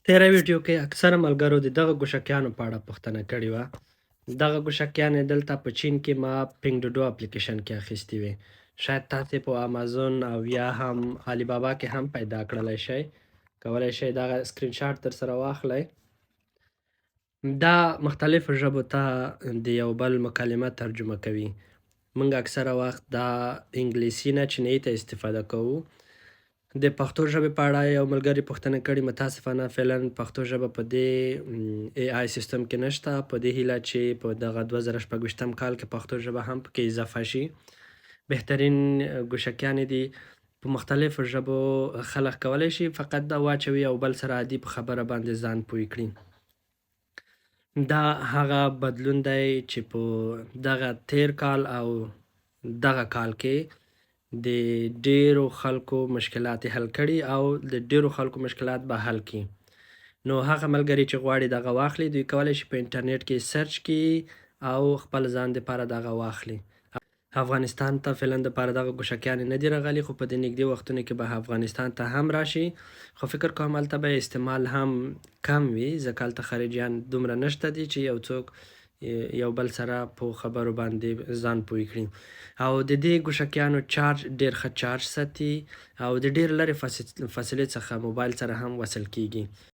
تېره ویډیو کې اکثره ملګرو د دغه ګوشکیانو په اړه پوښتنه کړې وه. دغه ګوشکیانې دلته په چین کې ما پینګ ډوډو اپلیکیشن کې اخیستې وې. شاید تاسې په امازون او یا هم علي بابا کې هم پیدا کړلی شئ. کولی شئ دغه سکرین شاټ درسره واخلئ. دا مختلفو ژبو ته د یو بل مکالمه ترجمه کوي. موږ اکثره وخت دا انګلیسي نه چینایي ته استفاده کوو. د پښتو ژبې په اړه یو ملګري پوښتنه کړې، متاسفانه فعلا پښتو ژبه په دې ای آی سیستم کې نشته، په دې هیله چې په دغه 2026 کال کې پښتو ژبه هم پکې اضافه شي. بهترین ګوشکیانې دي په مختلفو ژبو خلق کولی شي فقط دا واچوي او بل سره عادي په خبره باندې ځان پوه کړي. دا هغه بدلون دی چې په دغه تیر کال او دغه کال کې د ډیرو خلکو مشکلات حل کړي او د ډیرو خلکو مشکلات به حل کړي. نو هغه ملګري چې غواړي دغه واخلي، دوی کولی شي په انټرنیټ کې سرچ کړي او خپل ځان دپاره دغه واخلي. افغانستان ته فعلا دپاره دغه ګوشکیانې نه دي راغلي، خو په دې نږدې وختونو کې به افغانستان ته هم راشي. خو فکر کوم هلته به استعمال هم کم وي، ځکه هلته خارجیان دومره نشته دي چې یو څوک یو بل سره په خبرو باندې ځان پوه کړي. او د دې ګوشکیانو چارج ډیر ښه چارج ساتي او د ډیر لرې فاصلې څخه موبایل سره هم وصل کیږي.